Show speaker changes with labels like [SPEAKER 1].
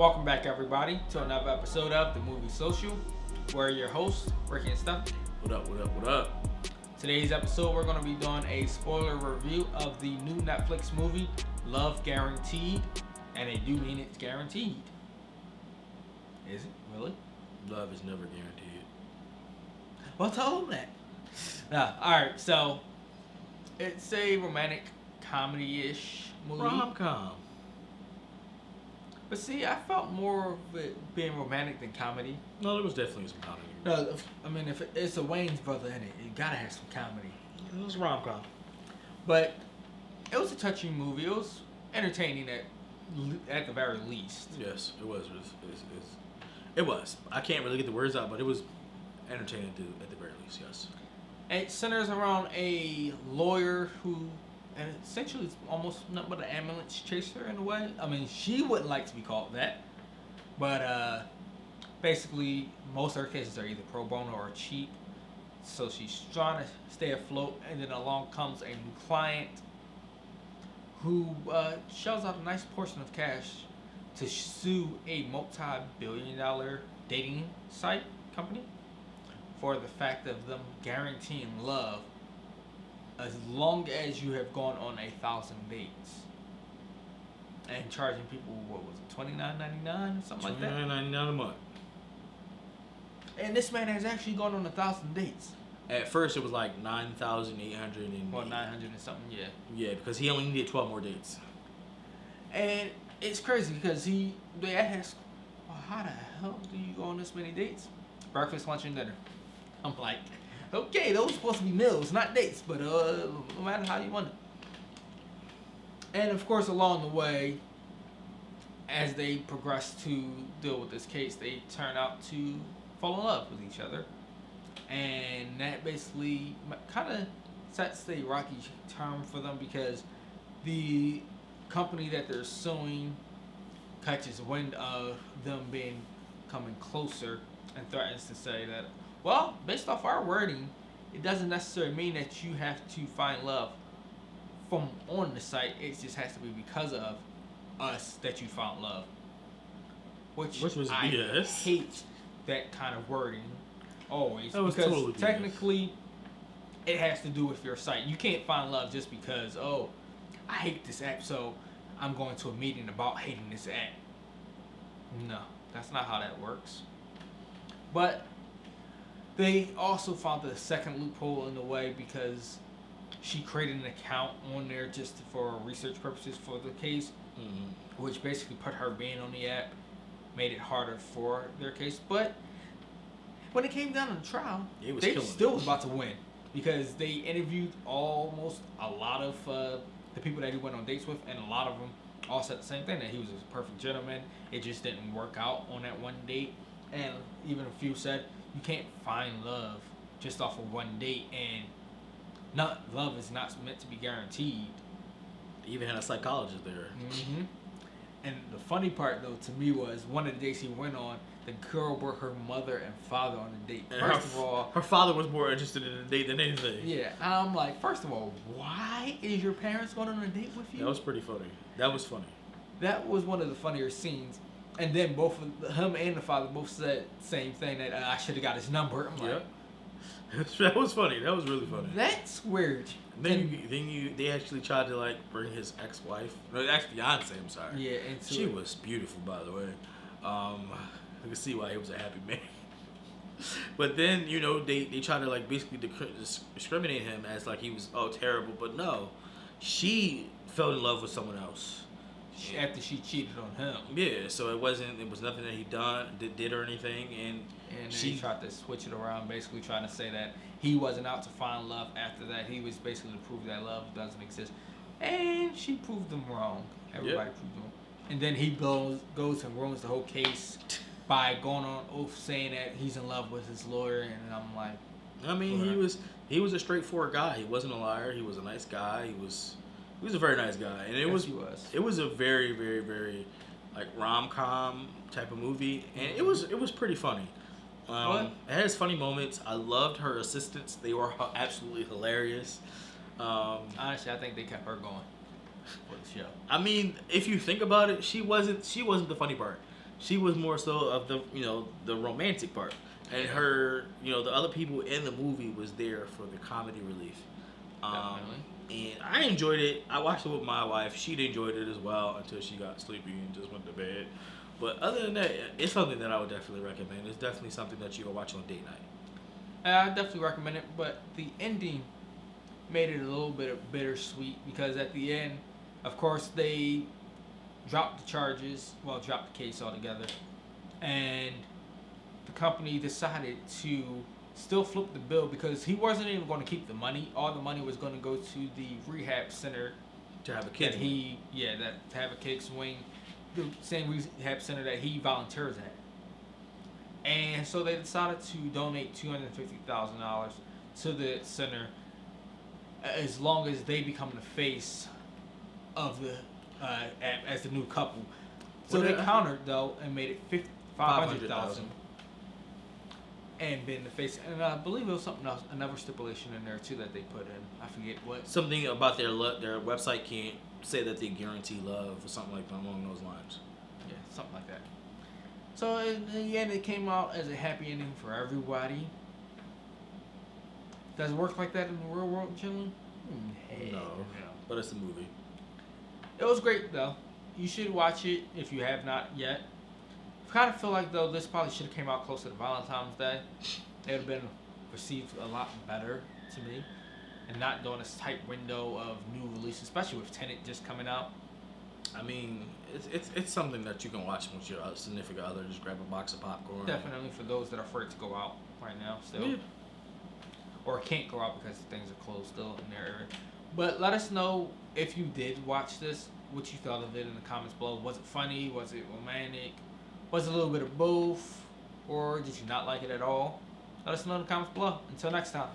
[SPEAKER 1] Welcome back, everybody, to another episode of The Movie Social. We're your hosts, Ricky and Stuff.
[SPEAKER 2] What up, what up, what up?
[SPEAKER 1] Today's episode, we're going to be doing a spoiler review of the new Netflix movie, Love Guaranteed. And they do mean it's guaranteed. Is it? Really?
[SPEAKER 2] Love is never guaranteed.
[SPEAKER 1] Well, tell them that. Alright, so it's a romantic comedy-ish movie.
[SPEAKER 2] Rom-com.
[SPEAKER 1] But see, I felt more of it being romantic than comedy.
[SPEAKER 2] No, there was definitely some comedy.
[SPEAKER 1] No, I mean, if it's a Wayne's brother in it, you gotta have some comedy.
[SPEAKER 2] It was rom-com.
[SPEAKER 1] But it was a touching movie. It was entertaining at the very least.
[SPEAKER 2] Yes, it was. It was. I can't really get the words out, but it was entertaining at the very least, yes.
[SPEAKER 1] It centers around a lawyer who, and essentially it's almost nothing but an ambulance chaser in a way. I mean, she wouldn't like to be called that. But basically, most of her cases are either pro bono or cheap. So she's trying to stay afloat, and then along comes a new client who shells out a nice portion of cash to sue a multi-billion-dollar dating site company for the fact of them guaranteeing love as long as you have gone on 1,000 dates, and charging people, what was it, $29.99, something like that.
[SPEAKER 2] $29.99 a month.
[SPEAKER 1] And this man has actually gone on 1,000 dates.
[SPEAKER 2] At first, it was like 9,800 and
[SPEAKER 1] Well, 900 and something, yeah.
[SPEAKER 2] Yeah, because he only needed 12 more dates.
[SPEAKER 1] And it's crazy because they ask, well, how the hell do you go on this many dates? Breakfast, lunch, and dinner. I'm like, okay, those are supposed to be meals, not dates, but no matter how you want it. And of course, along the way, as they progress to deal with this case, they turn out to fall in love with each other. And that basically kind of sets the rocky term for them, because the company that they're suing catches wind of them coming closer and threatens to say that, well, based off our wording, it doesn't necessarily mean that you have to find love from on the site. It just has to be because of us that you found love. Which was I
[SPEAKER 2] BS.
[SPEAKER 1] hate that kind of wording always.
[SPEAKER 2] That was
[SPEAKER 1] because
[SPEAKER 2] totally BS.
[SPEAKER 1] technically it has to do with your site. You can't find love just because, oh, I hate this app, so I'm going to a meeting about hating this app. No, that's not how that works. But they also found the second loophole in the way, because she created an account on there just for research purposes for the case, which basically put her being on the app, made it harder for their case. But when it came down to the trial, they still was about to win, because they interviewed almost a lot of the people that he went on dates with, and a lot of them all said the same thing, that he was a perfect gentleman. It just didn't work out on that one date. And even a few said you can't find love just off of one date, and love is not meant to be guaranteed.
[SPEAKER 2] They even had a psychologist there.
[SPEAKER 1] Mm-hmm. And the funny part, though, to me, was one of the dates he went on, the girl brought her mother and father on the date.
[SPEAKER 2] And
[SPEAKER 1] first of all,
[SPEAKER 2] her father was more interested in the date than anything.
[SPEAKER 1] Yeah, and I'm like, first of all, why is your parents going on a date with you?
[SPEAKER 2] That was pretty funny. That was funny.
[SPEAKER 1] That was one of the funnier scenes. And then both of him and the father both said the same thing, that I should have got his number. I'm like,
[SPEAKER 2] that was funny. That was really funny.
[SPEAKER 1] That's weird.
[SPEAKER 2] They actually tried to like bring his ex-wife, no, ex-fiance. I'm sorry.
[SPEAKER 1] Yeah,
[SPEAKER 2] she was beautiful, by the way. You can see why he was a happy man. But then they tried to like basically discriminate him as like he was terrible, but no, she fell in love with someone else
[SPEAKER 1] after she cheated on him.
[SPEAKER 2] Yeah, so it was nothing that he did or anything, and
[SPEAKER 1] she tried to switch it around, basically trying to say that he wasn't out to find love. After that, he was basically to prove that love doesn't exist, and she proved them wrong. Everybody proved them. And then he goes and ruins the whole case by going on oath saying that he's in love with his lawyer, and I'm like,
[SPEAKER 2] I mean, he was a straightforward guy. He wasn't a liar. He was a nice guy. He was a very nice guy, and it was a very, very, very like rom-com type of movie, and it was pretty funny. It has funny moments. I loved her assistants; they were absolutely hilarious.
[SPEAKER 1] Honestly, I think they kept her going for the show.
[SPEAKER 2] I mean, if you think about it, she wasn't the funny part. She was more so of the the romantic part, and her the other people in the movie was there for the comedy relief. And I enjoyed it. I watched it with my wife. She enjoyed it as well until she got sleepy and just went to bed. But other than that, it's something that I would definitely recommend. It's definitely something that you can watch on date night.
[SPEAKER 1] I definitely recommend it, but the ending made it a little bit of bittersweet because at the end, of course, they dropped the charges, dropped the case altogether, and the company decided to still flip the bill because he wasn't even going to keep the money. All the money was going to go to the rehab center
[SPEAKER 2] To have a kid.
[SPEAKER 1] to have a kid's wing, the same rehab center that he volunteers at. And so they decided to donate $250,000 to the center as long as they become the face of the as the new couple. So they countered though and made it $500,000 and been the face. And I believe it was something else, another stipulation in there too that they put in. I forget what.
[SPEAKER 2] Something about their website can't say that they guarantee love or something like that along those lines.
[SPEAKER 1] Yeah, something like that. So in the end, it came out as a happy ending for everybody. Does it work like that in the real world, Chillin'?
[SPEAKER 2] No, but it's a movie.
[SPEAKER 1] It was great though. You should watch it if you have not yet. I kind of feel like though this probably should have came out closer to Valentine's Day. It would have been received a lot better to me, and not during this tight window of new release, especially with Tenet just coming out.
[SPEAKER 2] I mean, it's something that you can watch with your significant other. Just grab a box of popcorn.
[SPEAKER 1] Definitely for those that are afraid to go out right now still.
[SPEAKER 2] Yeah.
[SPEAKER 1] Or can't go out because things are closed still in their area. But let us know if you did watch this, what you thought of it in the comments below. Was it funny? Was it romantic? Was it a little bit of both? Or did you not like it at all? Let us know in the comments below. Until next time.